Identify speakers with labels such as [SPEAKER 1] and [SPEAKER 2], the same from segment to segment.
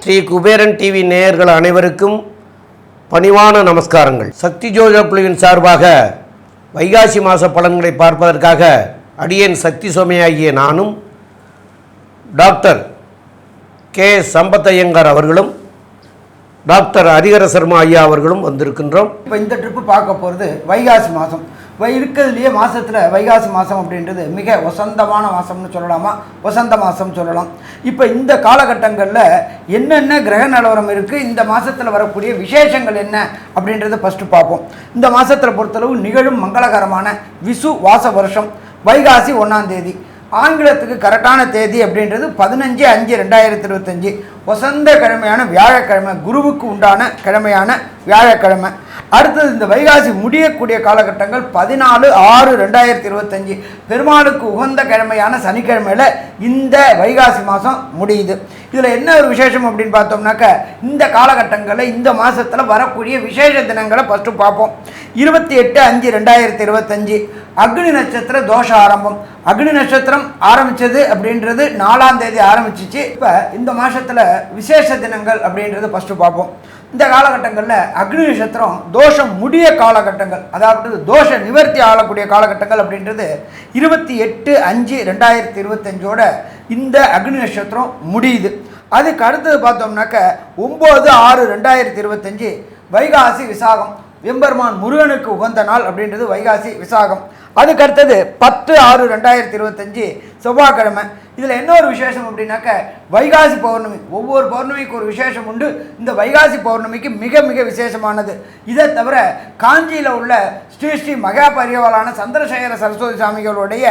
[SPEAKER 1] Sri Kuberan TV நேயர்கள் அனைவருக்கும் பணிவான நமஸ்காரங்கள். சக்தி ஜோதிட குழுவின் சார்பாக வைகாசி மாத பலன்களை பார்ப்பதற்காக அடியேன் சக்தி சோமையாகிய நானும் டாக்டர் கே சம்பத்தையங்கார் அவர்களும் டாக்டர் ஹரிஹர சர்மா ஐயா அவர்களும் வந்திருக்கின்றோம்.
[SPEAKER 2] இப்போ இந்த ட்ரிப்பு பார்க்க போகிறது வைகாசி மாதம். இருக்கிறதுலையே மாதத்தில் வைகாசி மாதம் அப்படின்றது மிக வசந்தமான மாதம்னு சொல்லலாமா, வசந்த மாதம் சொல்லலாம். இப்போ இந்த காலகட்டங்களில் என்னென்ன கிரக நிலவரம் இருக்குது, இந்த மாதத்தில் வரக்கூடிய விசேஷங்கள் என்ன அப்படின்றத ஃபஸ்ட்டு பார்ப்போம். இந்த மாதத்தில் பொறுத்தளவு நிகழும் மங்களகரமான விசு வாச வருஷம் வைகாசி 1ஆம் தேதி. ஆங்கிலத்துக்கு கரெக்டான தேதி அப்படின்றது 15/5/2025 வசந்த கிழமையான வியாழக்கிழமை, குருவுக்கு உண்டான கிழமையான வியாழக்கிழமை. அடுத்தது இந்த வைகாசி முடியக்கூடிய காலகட்டங்கள் 14/6/2025 பெருமாளுக்கு உகந்த கிழமையான சனிக்கிழமையில் இந்த வைகாசி மாதம் முடியுது. இதில் என்ன ஒரு விசேஷம் அப்படின்னு பார்த்தோம்னாக்க, இந்த காலகட்டங்களில் இந்த மாதத்தில் வரக்கூடிய விசேஷ தினங்களை ஃபஸ்ட்டு பார்ப்போம். 28/5/2025 அக்னி நட்சத்திர தோஷ ஆரம்பம். அக்னி நட்சத்திரம் ஆரம்பித்தது அப்படின்றது 4ஆம் தேதி ஆரம்பிச்சிச்சு. இப்போ இந்த மாதத்தில் விசேஷ தினங்கள் அப்படின்றது ஃபஸ்ட்டு பார்ப்போம். இந்த காலகட்டங்களில் அக்னி நட்சத்திரம் தோஷம் முடிய காலகட்டங்கள், அதாவது தோஷ நிவர்த்தி ஆகக்கூடிய காலகட்டங்கள் அப்படின்றது 28/5/2025 இந்த அக்னி நட்சத்திரம் முடியுது. அதுக்கு அடுத்தது பார்த்தோம்னாக்க 9/6/2025 வைகாசி விசாகம், எம்பெருமான் முருகனுக்கு உகந்த நாள் அப்படின்றது வைகாசி விசாகம். அதுக்கு அடுத்தது 10/6/2025 செவ்வாய்க்கிழமை. இதில் என்ன ஒரு விசேஷம் அப்படின்னாக்க, வைகாசி பௌர்ணமி. ஒவ்வொரு பௌர்ணமிக்கு ஒரு விசேஷம் உண்டு. இந்த வைகாசி பௌர்ணமிக்கு மிக மிக விசேஷமானது. இதை தவிர காஞ்சியில் உள்ள ஸ்ரீ ஸ்ரீ மகா பரிவாளான சந்திரசேகர சரஸ்வதி சாமிகளுடைய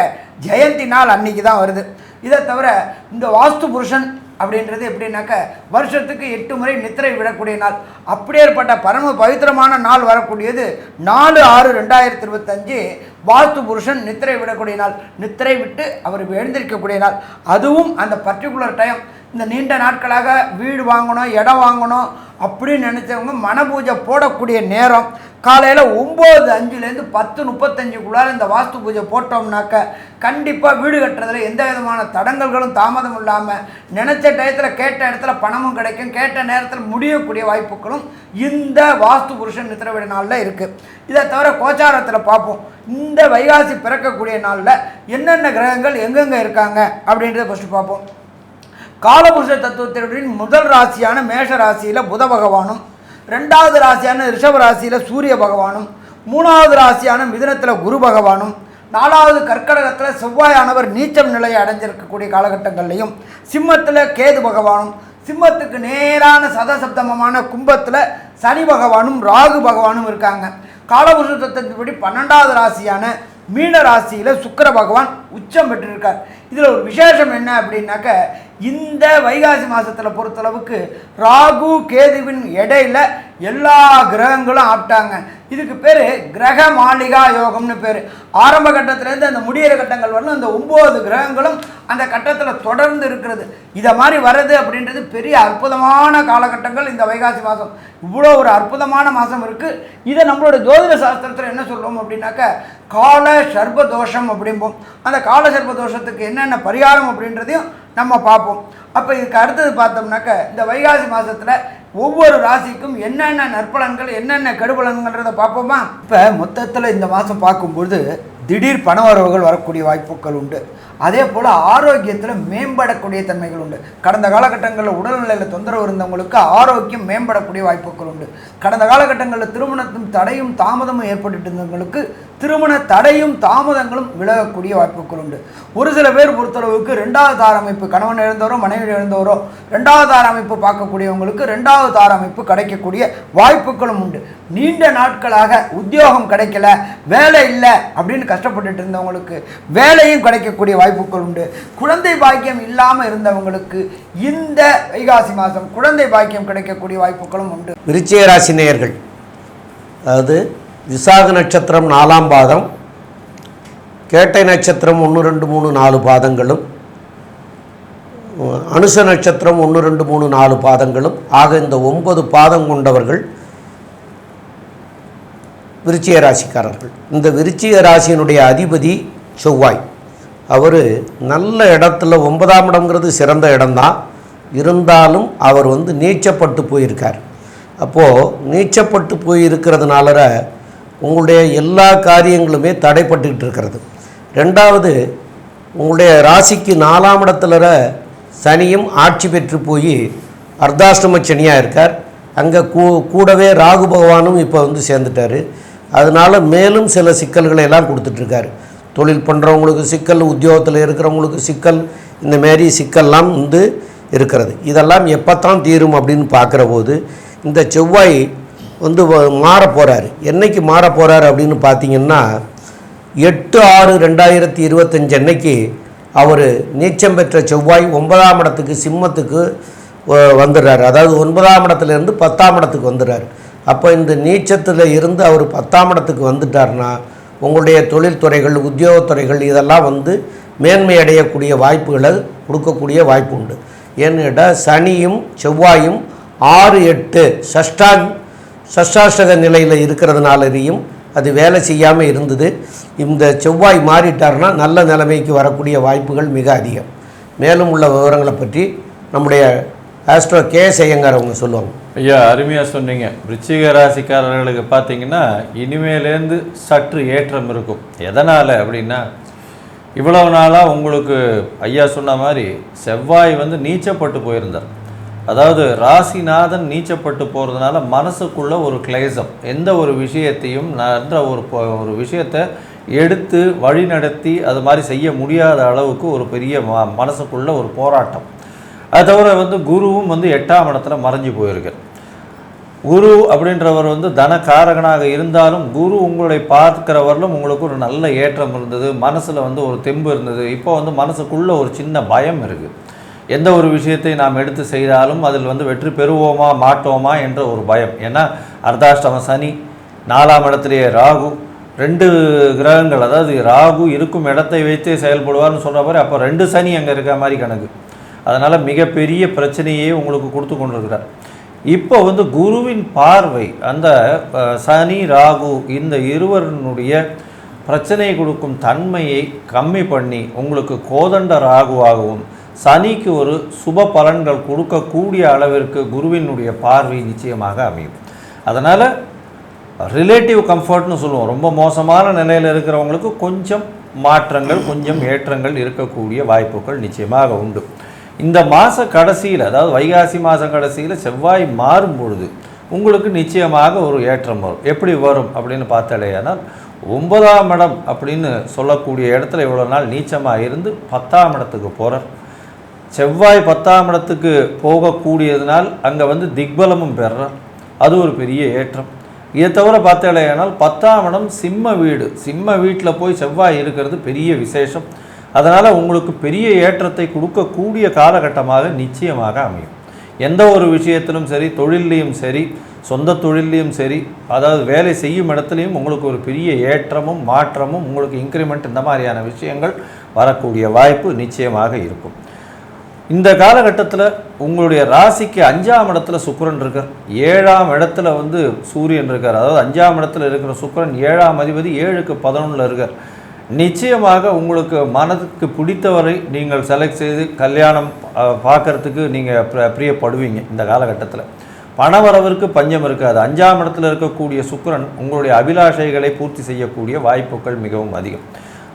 [SPEAKER 2] ஜெயந்தி நாள் அன்னைக்கு தான் வருது. இதை தவிர இந்த வாஸ்து புருஷன் அப்படின்றது எப்படின்னாக்க, வருஷத்துக்கு 8 முறை நித்திரை விடக்கூடிய நாள். அப்படியேற்பட்ட பரம பவித்திரமான நாள் வரக்கூடியது 4/6/2025 வாஸ்து புருஷன் நித்திரை விடக்கூடிய நாள். நித்திரை விட்டு அவர் எழுந்திருக்கக்கூடிய நாள். அதுவும் அந்த பர்டிகுலர் டைம், இந்த நீண்ட நாட்களாக வீடு வாங்கணும், இடம் வாங்கணும் அப்படின்னு நினச்சவங்க மனபூஜை போடக்கூடிய நேரம் காலையில் 9:05 10:35 இந்த வாஸ்து பூஜை போட்டோம்னாக்க கண்டிப்பாக வீடு கட்டுறதுல எந்த விதமான தடங்கல்களும் தாமதம் இல்லாமல் நினச்ச டயத்தில் கேட்ட இடத்துல பணமும் கிடைக்கும், கேட்ட நேரத்தில் முடியக்கூடிய வாய்ப்புகளும் இந்த வாஸ்து புருஷன் நித்திரவிட நாளில் இருக்குது. இதை தவிர கோச்சாரத்தில் பார்ப்போம். இந்த வைகாசி பிறக்கக்கூடிய நாளில் என்னென்ன கிரகங்கள் எங்கெங்கே இருக்காங்க அப்படின்றத ஃபஸ்ட்டு பார்ப்போம். காலபுருஷ தத்துவத்தின் முதல் ராசியான மேஷ ராசியில் புத பகவானும், 2வது ராசியான ரிஷப ராசியில் சூரிய பகவானும், 3வது ராசியான மிதுனத்தில் குரு பகவானும், 4வது கர்க்கடகத்தில் செவ்வாயானவர் நீச்சம் நிலையை அடைஞ்சிருக்கக்கூடிய காலகட்டங்கள்லையும், சிம்மத்தில் கேது பகவானும், சிம்மத்துக்கு நேரான சதசப்தமமான கும்பத்தில் சனி பகவானும் ராகு பகவானும் இருக்காங்க. காலபுருஷ தத்துவத்தின்படி 12வது ராசியான மீன ராசியில் சுக்கிர பகவான் உச்சம் பெற்றிருக்கார். இதில் ஒரு விசேஷம் என்ன அப்படின்னாக்க, இந்த வைகாசி மாதத்தில் பொறுத்தளவுக்கு ராகு கேதுவின் இடையில எல்லா கிரகங்களும் ஆப்டாங்க. இதுக்கு பேர் கிரக மாளிகா யோகம்னு பேர். ஆரம்ப கட்டத்திலேருந்து அந்த முடிகிற கட்டங்கள் வரணும், அந்த 9 கிரகங்களும் அந்த கட்டத்தில் தொடர்ந்து இருக்கிறது. இதை மாதிரி வர்றது அப்படின்றது பெரிய அற்புதமான காலகட்டங்கள். இந்த வைகாசி மாதம் இவ்வளோ ஒரு அற்புதமான மாதம் இருக்குது. இதை நம்மளோட ஜோதிட சாஸ்திரத்தில் என்ன சொல்லுவோம் அப்படின்னாக்க, கால சர்ப தோஷம் அப்படிம்போம். அந்த கால சர்ப தோஷத்துக்கு என்னென்ன பரிகாரம் அப்படின்றதையும் நம்ம பார்ப்போம். அப்போ இதுக்கு அடுத்தது பார்த்தோம்னாக்க, இந்த வைகாசி மாதத்தில் ஒவ்வொரு ராசிக்கும் என்னென்ன நற்பலன்கள் என்னென்ன கெடுபலன்கள்ன்றதை பார்ப்போமா. இப்போ மொத்தத்தில் இந்த மாதம் பார்க்கும்பொழுது திடீர் பண வரவுகள் வரக்கூடிய வாய்ப்புகள் உண்டு. அதே போல் ஆரோக்கியத்தில் மேம்படக்கூடிய தன்மைகள் உண்டு. கடந்த காலகட்டங்களில் உடல்நிலையில் தொந்தரவு இருந்தவங்களுக்கு ஆரோக்கியம் மேம்படக்கூடிய வாய்ப்புகள் உண்டு. கடந்த காலகட்டங்களில் திருமணத்தின் தடையும் தாமதமும் ஏற்பட்டு இருந்தவங்களுக்கு திருமண தடையும் தாமதங்களும் விலகக்கூடிய வாய்ப்புகள் உண்டு. ஒரு சில பேர் பொறுத்தளவுக்கு 2வது தார அமைப்பு, கணவன் இழந்தவரோ மனைவி இழந்தவரோ 2வது தார அமைப்பு பார்க்கக்கூடியவங்களுக்கு 2வது தார அமைப்பு கிடைக்கக்கூடிய வாய்ப்புகளும் உண்டு. நீண்ட நாட்களாக உத்தியோகம் கிடைக்கல, வேலை இல்லை அப்படின்னு கஷ்டப்பட்டுட்டு இருந்தவங்களுக்கு வேலையும் கிடைக்கக்கூடிய வாய்ப்புகள் உண்டு. குழந்தை பாக்கியம் இல்லாமல் இருந்தவங்களுக்கு இந்த வைகாசி மாதம் குழந்தை பாக்கியம் கிடைக்கக்கூடிய வாய்ப்புகளும் உண்டு.
[SPEAKER 1] விருச்சிக ராசி நேயர்கள், அதாவது விசாக நட்சத்திரம் 4ஆம் பாதம், கேட்டை நட்சத்திரம் 1, 2, 3, 4 பாதங்களும், அனுச நட்சத்திரம் 1, 2, 3, 4 பாதங்களும் ஆக இந்த 9 பாதம் கொண்டவர்கள் விருச்சிக ராசிக்காரர்கள். இந்த விருச்சிக ராசியினுடைய அதிபதி செவ்வாய். அவர் நல்ல இடத்துல 9ஆம் இடம்ங்கிறது சிறந்த இடம்தான், இருந்தாலும் அவர் வந்து நீச்சப்பட்டு போயிருக்கார். அப்போது நீச்சப்பட்டு போயிருக்கிறதுனால உங்களுடைய எல்லா காரியங்களுமே தடைப்பட்டுக்கிட்டு இருக்கிறது. ரெண்டாவது, உங்களுடைய ராசிக்கு 4ஆம் இடத்துல சனியும் ஆட்சி பெற்று போய் அர்த்தாஷ்டம சனியாக இருக்கார். அங்கே கூடவே ராகு பகவானும் இப்போ வந்து சேர்ந்துட்டார். அதனால் மேலும் சில சிக்கல்களை எல்லாம் கொடுத்துட்ருக்காரு. தொழில் பண்ணுறவங்களுக்கு சிக்கல், உத்தியோகத்தில் இருக்கிறவங்களுக்கு சிக்கல், இந்தமாரி சிக்கல்லாம் வந்து இருக்கிறது. இதெல்லாம் எப்போத்தான் தீரும் அப்படின்னு பார்க்குற போது இந்த செவ்வாய் வந்து மாற போகிறாரு. என்றைக்கு மாற போகிறாரு அப்படின்னு பார்த்தீங்கன்னா 8/6/2025 அன்னைக்கு அவர் நீச்சம் பெற்ற செவ்வாய் 9ஆம் இடத்துக்கு சிம்மத்துக்கு வந்துடுறாரு. அதாவது 9ஆம் இடத்துலேருந்து 10ஆம் இடத்துக்கு வந்துடுறாரு. அப்போ இந்த நீச்சத்தில் இருந்து அவர் 10ஆம் இடத்துக்கு வந்துட்டார்னா உங்களுடைய தொழில்துறைகள், உத்தியோகத்துறைகள் இதெல்லாம் வந்து மேன்மை அடையக்கூடிய வாய்ப்புகளை கொடுக்கக்கூடிய வாய்ப்பு உண்டு. ஏன்னு கேட்டால் சனியும் செவ்வாயும் 6-8 சஷ்டாஷ்டக நிலையில் இருக்கிறதுனாலையும் அது வேலை செய்யாமல் இருந்தது. இந்த செவ்வாய் மாறிட்டார்னா நல்ல நிலைமைக்கு வரக்கூடிய வாய்ப்புகள் மிக அதிகம். மேலும் உள்ள விவரங்களை பற்றி நம்முடைய ஆஸ்ட்ரோ கேஎஸ் ஐயங்கார் அவங்க சொல்லுவாங்க.
[SPEAKER 3] ஐயா, அருமையாக சொன்னீங்க. விருச்சிக ராசிக்காரர்களுக்கு பார்த்தீங்கன்னா இனிமேலேருந்து சற்று ஏற்றம் இருக்கும். எதனால் அப்படின்னா, இவ்வளவு நாளாக உங்களுக்கு ஐயா சொன்ன மாதிரி செவ்வாய் வந்து நீச்சப்பட்டு போயிருந்தார். அதாவது ராசிநாதன் நீச்சப்பட்டு போகிறதுனால மனசுக்குள்ள ஒரு கிளேசம், எந்த ஒரு விஷயத்தையும் நன்ற ஒரு விஷயத்தை எடுத்து வழி நடத்தி அது மாதிரி செய்ய முடியாத அளவுக்கு ஒரு பெரிய மனசுக்குள்ள ஒரு போராட்டம். அது தவிர வந்து குருவும் வந்து 8ஆம் இடத்துல மறைஞ்சு போயிருக்கார். குரு அப்படின்றவர் வந்து தனக்காரகனாக இருந்தாலும் குரு உங்களுடைய பார்க்கிறவர்களும் உங்களுக்கு ஒரு நல்ல ஏற்றம் இருந்தது, மனசில் வந்து ஒரு தெம்பு இருந்தது. இப்போ வந்து மனசுக்குள்ளே ஒரு சின்ன பயம் இருக்குது. எந்த ஒரு விஷயத்தை நாம் எடுத்து செய்தாலும் அதில் வந்து வெற்றி பெறுவோமா மாட்டோமா என்ற ஒரு பயம். ஏன்னா அர்த்தாஷ்டம சனி, 4ஆம் இடத்துலேயே ராகு, 2 கிரகங்கள், அதாவது ராகு இருக்கும் இடத்தை வைத்தே செயல்படுவார்னு சொல்கிற மாதிரி அப்போ 2 சனி அங்கே இருக்க மாதிரி கணக்கு. அதனால் மிகப்பெரிய பிரச்சனையே உங்களுக்கு கொடுத்து கொண்டிருக்கிறார். இப்போ வந்து குருவின் பார்வை அந்த சனி ராகு இந்த இருவருடைய பிரச்சனை கொடுக்கும் தன்மையை கம்மி பண்ணி உங்களுக்கு கோதண்ட ராகுவாகவும் சனிக்கு ஒரு சுப பலன்கள் கொடுக்கக்கூடிய அளவிற்கு குருவினுடைய பார்வை நிச்சயமாக அமையும். அதனால் ரிலேட்டிவ் கம்ஃபர்ட்னு சொல்லுவோம். ரொம்ப மோசமான நிலையில் இருக்கிறவங்களுக்கு கொஞ்சம் மாற்றங்கள், கொஞ்சம் ஏற்றங்கள் இருக்கக்கூடிய வாய்ப்புகள் நிச்சயமாக உண்டு. இந்த மாத கடைசியில், அதாவது வைகாசி மாத கடைசியில் செவ்வாய் மாறும் பொழுது உங்களுக்கு நிச்சயமாக ஒரு ஏற்றம் வரும். எப்படி வரும் அப்படின்னு பார்த்தாலேயானால் 9ஆம் இடம் அப்படின்னு சொல்லக்கூடிய இடத்துல இவ்வளோ நாள் நீச்சமாக இருந்து 10ஆம் இடத்துக்கு போகிறார். செவ்வாய் 10ஆம் இடத்துக்கு போகக்கூடியதுனால் அங்கே வந்து திக்பலமும் பெறார். அது ஒரு பெரிய ஏற்றம். இதை தவிர பார்த்தாலேயானால் 10ஆம் இடம் சிம்ம வீடு, சிம்ம வீட்டில் போய் செவ்வாய் இருக்கிறது பெரிய விசேஷம். அதனால் உங்களுக்கு பெரிய ஏற்றத்தை கொடுக்கக்கூடிய காலகட்டமாக நிச்சயமாக அமையும். எந்த ஒரு விஷயத்திலும் சரி, தொழிலையும் சரி, சொந்த தொழிலையும் சரி, அதாவது வேலை செய்யும் இடத்துலையும் உங்களுக்கு ஒரு பெரிய ஏற்றமும் மாற்றமும், உங்களுக்கு இன்க்ரிமெண்ட், இந்த மாதிரியான விஷயங்கள் வரக்கூடிய வாய்ப்பு நிச்சயமாக இருக்கும். இந்த காலகட்டத்தில் உங்களுடைய ராசிக்கு 5ஆம் இடத்துல சுக்கிரன் இருக்கார், 7ஆம் இடத்துல வந்து சூரியன் இருக்கார். அதாவது 5ஆம் இடத்துல இருக்கிற சுக்கிரன் 7ஆம் அதிபதி 7க்கு 11ல் இருக்கார். நிச்சயமாக உங்களுக்கு மனதுக்கு பிடித்தவரை நீங்கள் செலக்ட் செய்து கல்யாணம் பார்க்குறதுக்கு நீங்கள் பிரியப்படுவீங்க. இந்த காலகட்டத்தில் பணவரவிற்கு பஞ்சம் இருக்காது. 5ஆம் இடத்துல இருக்கக்கூடிய சுக்கிரன் உங்களுடைய அபிலாஷைகளை பூர்த்தி செய்யக்கூடிய வாய்ப்புகள் மிகவும் அதிகம்.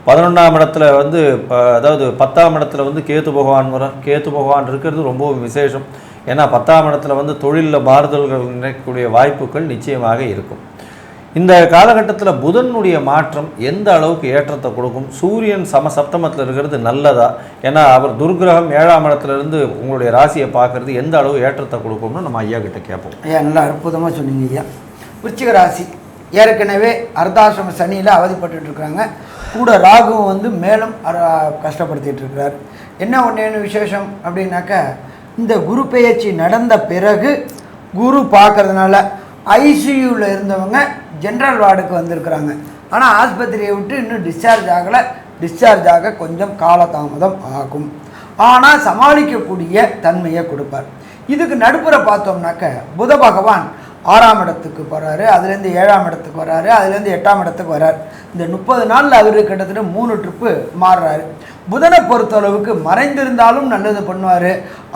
[SPEAKER 3] 11ஆம் இடத்துல வந்து அதாவது 10ஆம் இடத்துல வந்து கேத்து பகவான் வர, கேத்து பகவான் இருக்கிறது ரொம்பவும் விசேஷம். ஏன்னா 10ஆம் இடத்துல வந்து தொழிலில் மாறுதல்கள் நினைக்கக்கூடிய வாய்ப்புகள் நிச்சயமாக இருக்கும். இந்த காலகட்டத்தில் புதனுடைய மாற்றம் எந்த அளவுக்கு ஏற்றத்தை கொடுக்கும்? சூரியன் சப்தமத்தில் இருக்கிறது நல்லதா? ஏன்னா அவர் துர்கிரகம் 7ஆம் இடத்துலேருந்து உங்களுடைய ராசியை பார்க்குறது எந்த அளவு ஏற்றத்தை கொடுக்கும்னு நம்ம ஐயா கிட்ட கேட்போம்.
[SPEAKER 2] ஐயா நல்லா அற்புதமாக சொன்னீங்க ஐயா. விருச்சிக ராசி ஏற்கனவே அர்த்தாசிரம சனியில் அவதிப்பட்டு இருக்கிறாங்க. கூட ராகுவும் வந்து மேலும் கஷ்டப்படுத்திட்டு இருக்கிறார். என்ன ஒன்று விசேஷம் அப்படின்னாக்கா, இந்த குரு பெயர்ச்சி நடந்த பிறகு குரு பார்க்கறதுனால ஐசியூவில் இருந்தவங்க ஜென்ரல் வார்டுக்கு வந்திருக்கிறாங்க. ஆனால் ஆஸ்பத்திரியை விட்டு இன்னும் டிஸ்சார்ஜ் ஆகலை. டிஸ்சார்ஜ் ஆக கொஞ்சம் காலதாமதம் ஆகும். ஆனால் சமாளிக்கக்கூடிய தன்மையை கொடுப்பார். இதுக்கு நடுப்புற பார்த்தோம்னாக்க புத பகவான் 6ஆம் இடத்துக்கு போகிறாரு, அதுலேருந்து 7ஆம் இடத்துக்கு வர்றாரு, அதுலேருந்து 8ஆம் இடத்துக்கு வர்றாரு. இந்த 30 நாளில் அவர் கிட்டத்தட்ட 3 ட்ரிப்பு மாறுறாரு. புதனை பொறுத்தளவுக்கு மறைந்திருந்தாலும் நல்லது பண்ணுவார்,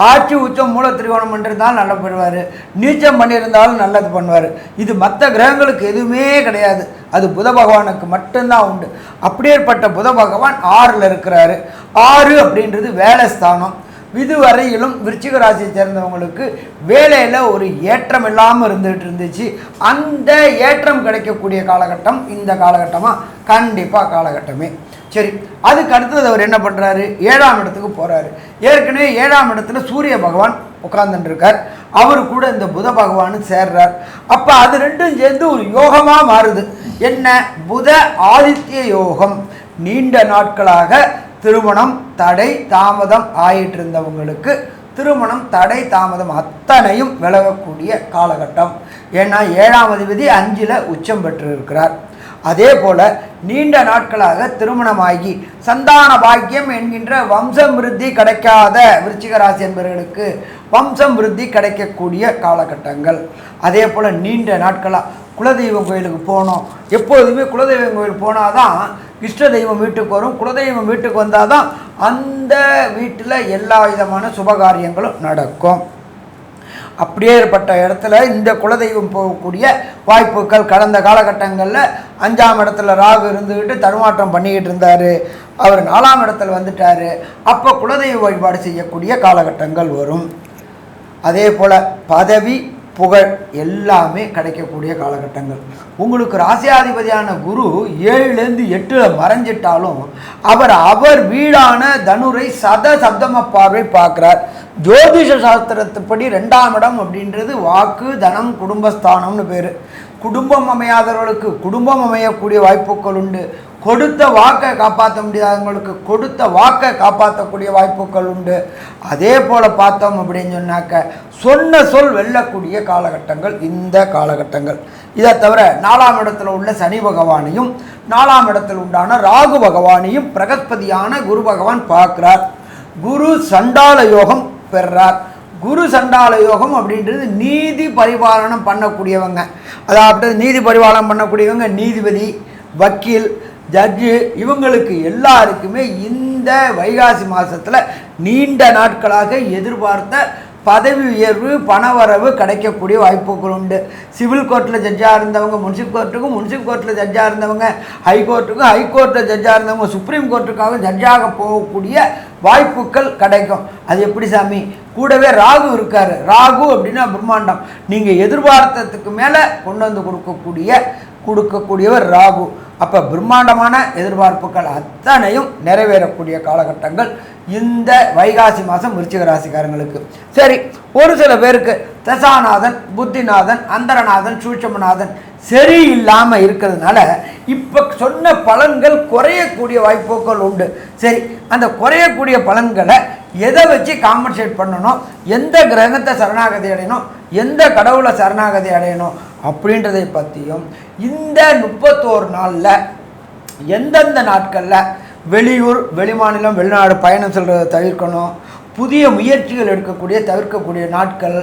[SPEAKER 2] ஆட்சி உச்சம் மூல திரிகோணம் பண்ணியிருந்தாலும் நல்லது பண்ணுவார், நீச்சம் பண்ணியிருந்தாலும் நல்லது பண்ணுவார். இது மற்ற கிரகங்களுக்கு எதுவுமே கிடையாது, அது புத பகவானுக்கு மட்டும்தான் உண்டு. அப்படியேற்பட்ட புத பகவான் 6ல் இருக்கிறாரு. 6 அப்படின்றது வேலை ஸ்தானம். இதுவரையிலும் விருச்சிக ராசியை சேர்ந்தவங்களுக்கு வேலையில் ஒரு ஏற்றம் இல்லாமல் இருந்துகிட்டு அந்த ஏற்றம் கிடைக்கக்கூடிய காலகட்டம் இந்த காலகட்டமாக கண்டிப்பாக காலகட்டமே. சரி, அதுக்கு அடுத்தது அவர் என்ன பண்ணுறாரு, 7ஆம் இடத்துக்கு போகிறாரு. ஏற்கனவே 7ஆம் இடத்துல சூரிய பகவான் உட்கார்ந்துட்டுருக்கார், அவர் கூட இந்த புத பகவானு சேர்றார். அப்போ அது ரெண்டும் சேர்ந்து ஒரு யோகமாக மாறுது. என்ன? புத ஆதித்ய யோகம். நீண்ட நாட்களாக திருமணம் தடை தாமதம் ஆயிட்டு இருந்தவங்களுக்கு திருமணம் தடை தாமதம் அத்தனையும் விலகக்கூடிய காலகட்டம். ஏன்னா 7ஆம் அதிபதி 5ல் உச்சம் பெற்று இருக்கிறார். அதே போல் நீண்ட நாட்களாக திருமணமாகி சந்தான பாக்கியம் என்கின்ற வம்சம் விருத்தி கிடைக்காத விருச்சிக ராசி என்பவர்களுக்கு வம்சம் விருத்தி கிடைக்கக்கூடிய காலகட்டங்கள். அதே போல் நீண்ட நாட்களாக குலதெய்வம் கோயிலுக்கு போகணும். எப்பொழுதுமே குலதெய்வம் கோயில் போனால் தான் இஷ்ட தெய்வம் வீட்டுக்கு வரும். குலதெய்வம் வீட்டுக்கு வந்தால் தான் அந்த வீட்டில் எல்லா விதமான சுபகாரியங்களும் நடக்கும். அப்படியே ஏற்பட்ட இடத்துல இந்த குலதெய்வம் போகக்கூடிய வாய்ப்புகள் கடந்த காலகட்டங்களில் 5ஆம் இடத்துல ராகு இருந்துக்கிட்டு தடுமாற்றம் பண்ணிக்கிட்டு இருந்தார், அவர் 4ஆம் இடத்துல வந்துட்டார். அப்போ குலதெய்வ வழிபாடு செய்யக்கூடிய காலகட்டங்கள் வரும். அதே போல் பதவி புகழ் எல்லாமே கிடைக்கக்கூடிய காலகட்டங்கள். உங்களுக்கு ராசியாதிபதியான குரு 7லேருந்து 8ல் மறைஞ்சிட்டாலும் அவர் வீடான தனுரை சப்தம பார்வை பார்க்குறார். ஜோதிஷ சாஸ்திரத்துப்படி 2ஆம் இடம் அப்படின்றது வாக்கு தனம் குடும்பஸ்தானம்னு பேர். குடும்பம் அமையாதவர்களுக்கு குடும்பம் அமையக்கூடிய வாய்ப்புகள் உண்டு. கொடுத்த வாக்கை காப்பாற்ற முடியாதவங்களுக்கு கொடுத்த வாக்கை காப்பாற்றக்கூடிய வாய்ப்புகள் உண்டு. அதே போல் பார்த்தோம் அப்படின்னு சொன்னாக்க சொன்ன சொல் வெல்லக்கூடிய காலகட்டங்கள் இந்த காலகட்டங்கள். இதை தவிர 4ஆம் இடத்துல உள்ள சனி பகவானையும் 4ஆம் இடத்தில் உண்டான ராகு பகவானையும் பிரகஸ்பதியான குரு பகவான் பார்க்கிறார். குரு சண்டால யோகம் பெறார். குரு சண்டால யோகம் அப்படின்றது நீதி பரிபாலனம் பண்ணக்கூடியவங்க, அதாவது நீதி பரிபாலனம் பண்ணக்கூடியவங்க நீதிபதி, வக்கீல், ஜட்ஜு, இவங்களுக்கு எல்லாருக்குமே இந்த வைகாசி மாதத்தில் நீண்ட நாட்களாக எதிர்பார்த்த பதவி உயர்வு பணவரவு கிடைக்கக்கூடிய வாய்ப்புகள் உண்டு. சிவில் கோர்ட்டில் ஜட்ஜாக இருந்தவங்க முன்சிப் கோர்ட்டுக்கும், முன்சிப் கோர்ட்டில் ஜட்ஜாக இருந்தவங்க ஹைகோர்ட்டுக்கும், ஹைகோர்ட்டில் ஜட்ஜாக இருந்தவங்க சுப்ரீம் கோர்ட்டுக்காக ஜட்ஜாக போகக்கூடிய வாய்ப்புகள் கிடைக்கும். அது எப்படி சாமி? கூடவே ராகு இருக்கார். ராகு அப்படின்னா பிரம்மாண்டம், நீங்கள் எதிர்பார்த்ததுக்கு மேலே கொண்டு வந்து கொடுக்கக்கூடியவர் ராகு. அப்போ பிரம்மாண்டமான எதிர்பார்ப்புகள் அத்தனையும் நிறைவேறக்கூடிய காலகட்டங்கள் இந்த வைகாசி மாதம் விருச்சிக ராசிக்காரங்களுக்கு. சரி, ஒரு சில பேருக்கு தசாநாதன், புத்திநாதன், அந்தரநாதன், சூட்சமநாதன் சரியில்லாமல் இருக்கிறதுனால இப்போ சொன்ன பலன்கள் குறையக்கூடிய வாய்ப்புகள் உண்டு. சரி, அந்த குறையக்கூடிய பலன்களை எதை வச்சு காம்பன்சேட் பண்ணணும், எந்த கிரகத்தை சரணாகதி அடையணும், எந்த கடவுளை சரணாகதி அடையணும் அப்படின்றதை பற்றியும் இந்த 31 நாளில் எந்தெந்த நாட்களில் வெளியூர், வெளிமாநிலம், வெளிநாடு பயணம் செல்றதை தவிர்க்கணும், புதிய முயற்சிகள் தவிர்க்கக்கூடிய நாட்கள்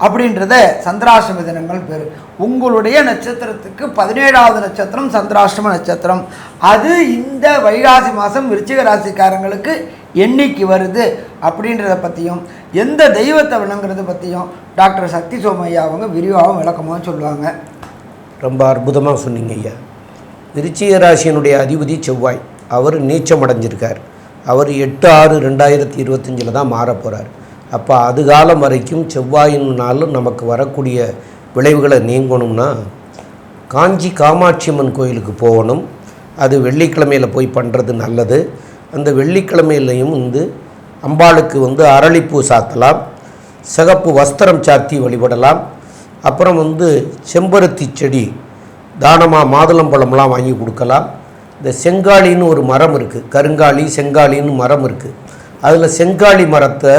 [SPEAKER 2] அப்படின்றத சந்திராஷ்டம தினங்கள் பேர். உங்களுடைய நட்சத்திரத்துக்கு 17வது நட்சத்திரம் சந்திராஷ்டம நட்சத்திரம். அது இந்த வைகாசி மாதம் விருச்சிக ராசிக்காரங்களுக்கு என்னைக்கு வருது அப்படின்றத பற்றியும் எந்த தெய்வத்தை விளங்குறத பற்றியும் டாக்டர் சக்தி சோமையா அவங்க விரிவாகவும் விளக்கமாக சொல்லுவாங்க.
[SPEAKER 1] ரொம்ப அற்புதமாக சொன்னீங்க ஐயா. விருச்சிக ராசியினுடைய அதிபதி செவ்வாய், அவர் நீச்சம் அடைஞ்சிருக்கார். அவர் 8/6/2025 தான் மாற போகிறார். அப்போ அது காலம் வரைக்கும் செவ்வாயினாலும் நமக்கு வரக்கூடிய விளைவுகளை நீங்கணும்னா காஞ்சி காமாட்சி அம்மன் கோயிலுக்கு போகணும். அது வெள்ளிக்கிழமையில் போய் பண்ணுறது நல்லது. அந்த வெள்ளிக்கிழமையிலையும் அம்பாளுக்கு அரளிப்பூ சாத்தலாம், சிகப்பு வஸ்திரம் சாத்தி வழிபடலாம். அப்புறம் செம்பருத்தி செடி தானமாக மாதுளம்பழம்லாம் வாங்கி கொடுக்கலாம். இந்த செங்காலின்னு ஒரு மரம் இருக்குது, கருங்காலி செங்காலின்னு மரம் இருக்குது. அதில் செங்காலி மரத்தை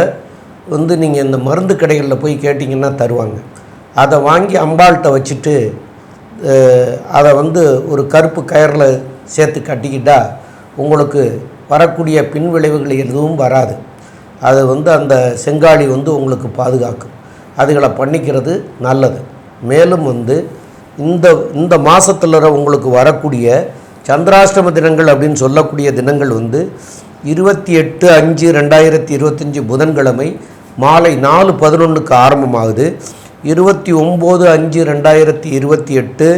[SPEAKER 1] நீங்கள் இந்த மருந்து கடைகளில் போய் கேட்டிங்கன்னா தருவாங்க. அதை வாங்கி அம்பாள்கிட்ட வச்சுட்டு அதை ஒரு கருப்பு கயரில் சேர்த்து கட்டிக்கிட்டால் உங்களுக்கு வரக்கூடிய பின் விளைவுகள் எதுவும் வராது. அது அந்த செங்காலி உங்களுக்கு பாதுகாக்கும். அதுகளை பண்ணிக்கிறது நல்லது. மேலும் வந்து இந்த மாதத்தில் உங்களுக்கு வரக்கூடிய சந்திராஷ்டம தினங்கள் அப்படின்னு சொல்லக்கூடிய தினங்கள் வந்து 28/5/2025 புதன்கிழமை மாலை 4:11 ஆரம்பமாகுது. 29/5/2028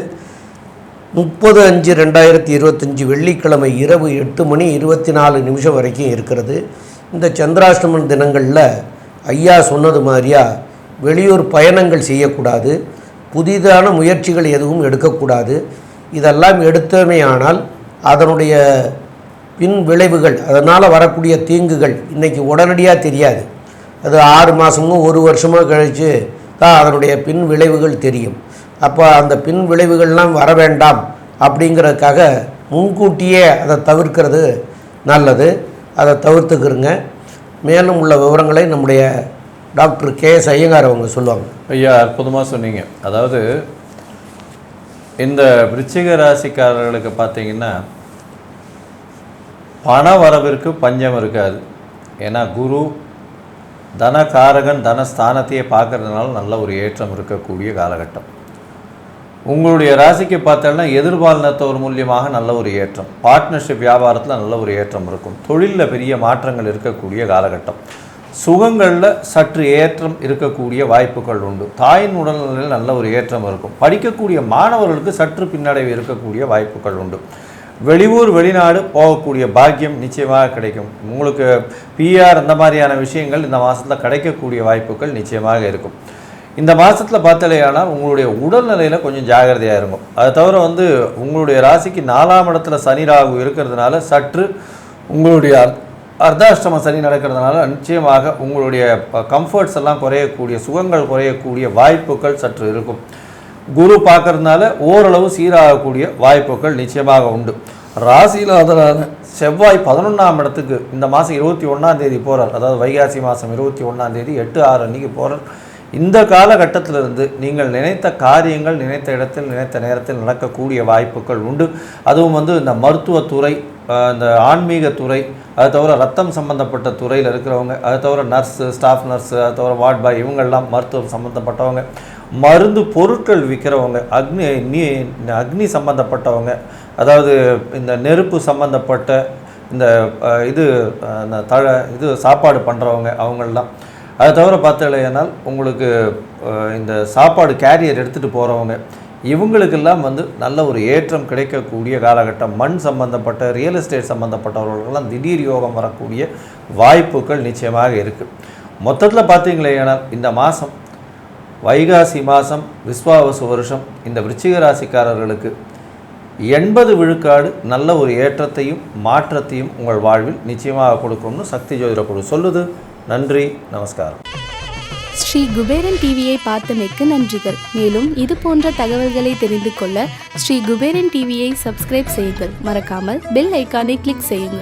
[SPEAKER 1] 30/5/2025 வெள்ளிக்கிழமை இரவு 8:24 வரைக்கும் இருக்கிறது. இந்த சந்திராஷ்டம தினங்களில் ஐயா சொன்னது மாதிரியா வெளியூர் பயணங்கள் செய்யக்கூடாது, புதிதான முயற்சிகள் எதுவும் எடுக்கக்கூடாது. இதெல்லாம் எடுத்தமையானால் அதனுடைய பின் விளைவுகள், அதனால் வரக்கூடிய தீங்குகள் இன்றைக்கி உடனடியாக தெரியாது. அது 6 மாதமோ 1 வருஷமோ கழித்து தான் அதனுடைய பின் விளைவுகள் தெரியும். அப்போ அந்த பின் விளைவுகள்லாம் வர வேண்டாம் அப்படிங்கிறதுக்காக முன்கூட்டியே அதை தவிர்க்கிறது நல்லது. அதை தவிர்த்துக்கிறங்க. மேலும் உள்ள விவரங்களை நம்முடைய டாக்டர் K.S. ஐயங்கார் அவங்க சொல்லுவாங்க.
[SPEAKER 3] ஐயா, அற்புதமாக சொன்னீங்க. அதாவது இந்த விருச்சிக ராசிக்காரர்களுக்கு பார்த்தீங்கன்னா பண வரவிற்கு பஞ்சம் இருக்காது. ஏன்னா குரு தனகாரகன் தனஸ்தானத்தையே பார்க்கறதுனால நல்ல ஒரு ஏற்றம் இருக்கக்கூடிய காலகட்டம். உங்களுடைய ராசிக்கு பார்த்தோன்னா எதிர்பாலினத்தவர் மூலியமாக நல்ல ஒரு ஏற்றம், பார்ட்னர்ஷிப் வியாபாரத்தில் நல்ல ஒரு ஏற்றம் இருக்கும், தொழிலில் பெரிய மாற்றங்கள் இருக்கக்கூடிய காலகட்டம், சுகங்களில் சற்று ஏற்றம் இருக்கக்கூடிய வாய்ப்புகள் உண்டு, தாயின் உடல்நிலையில் நல்ல ஒரு ஏற்றம் இருக்கும், படிக்கக்கூடிய மாணவர்களுக்கு சற்று பின்னடைவு இருக்கக்கூடிய வாய்ப்புகள் உண்டு, வெளியூர் வெளிநாடு போகக்கூடிய பாக்கியம் நிச்சயமாக கிடைக்கும். உங்களுக்கு பிஆர் அந்த மாதிரியான விஷயங்கள் இந்த மாதத்தில் கிடைக்கக்கூடிய வாய்ப்புகள் நிச்சயமாக இருக்கும். இந்த மாதத்தில் பார்த்தாலேயானால் உங்களுடைய உடல்நிலையில் கொஞ்சம் ஜாகிரதையாக இருக்கும். அதை தவிர வந்து உங்களுடைய ராசிக்கு 4ஆம் இடத்துல சனி ராகு இருக்கிறதுனால சற்று உங்களுடைய அர்த்தாஷ்டம சனி நடக்கிறதுனால நிச்சயமாக உங்களுடைய கம்ஃபர்ட்ஸ் எல்லாம் குறையக்கூடிய, சுகங்கள் குறையக்கூடிய வாய்ப்புகள் சற்று இருக்கும். குரு பார்க்கறதுனால ஓரளவு சீராகக்கூடிய வாய்ப்புகள் நிச்சயமாக உண்டு. ராசியில் அதனால் செவ்வாய் 11ஆம் இடத்துக்கு இந்த மாதம் 21ஆம் தேதி போகிறார். அதாவது வைகாசி மாதம் 21ஆம் தேதி 8/6 அன்றைக்கி போகிறார். இந்த காலகட்டத்திலிருந்து நீங்கள் நினைத்த காரியங்கள் நினைத்த இடத்தில் நினைத்த நேரத்தில் நடக்கக்கூடிய வாய்ப்புகள் உண்டு. அதுவும் வந்து இந்த மருத்துவத்துறை, இந்த ஆன்மீகத்துறை, அதை தவிர ரத்தம் சம்மந்தப்பட்ட துறையில் இருக்கிறவங்க, அதை தவிர நர்ஸு, ஸ்டாஃப் நர்ஸு, அதை தவிர வார்ட் பாய், இவங்கெல்லாம் மருத்துவம் சம்மந்தப்பட்டவங்க, மருந்து பொருட்கள் விற்கிறவங்க, அக்னி சம்மந்தப்பட்டவங்க, அதாவது இந்த நெருப்பு சம்மந்தப்பட்ட இந்த இது சாப்பாடு பண்ணுறவங்க அவங்களெலாம். அதை தவிர பார்த்தலையானால் உங்களுக்கு இந்த சாப்பாடு கேரியர் எடுத்துகிட்டு போகிறவங்க, இவங்களுக்கெல்லாம் வந்து நல்ல ஒரு ஏற்றம் கிடைக்கக்கூடிய காலகட்டம். மண் சம்பந்தப்பட்ட ரியல் எஸ்டேட் சம்மந்தப்பட்டவர்களுக்கெல்லாம் திடீர் யோகம் வரக்கூடிய வாய்ப்புகள் நிச்சயமாக இருக்குது. மொத்தத்தில் பார்த்தீங்களேனால் இந்த மாதம் வைகாசி மாதம் விஸ்வாவசு வருஷம் இந்த விருச்சிக ராசிக்காரர்களுக்கு 80 விழுக்காடு நல்ல ஒரு ஏற்றத்தையும் மாற்றத்தையும் உங்கள் வாழ்வில் நிச்சயமாக கொடுக்கும்னு சக்தி ஜோதிட குழு சொல்லுது. நன்றி, நமஸ்காரம்.
[SPEAKER 4] ஸ்ரீ குபேரன் டிவியை பார்த்தமைக்கு நன்றிகள். மேலும் இது போன்ற தகவல்களை தெரிந்து கொள்ள ஸ்ரீ குபேரன் டிவியை சப்ஸ்கிரைப் செய்யுங்கள். மறக்காமல் பெல் ஐக்கானை கிளிக் செய்யுங்கள்.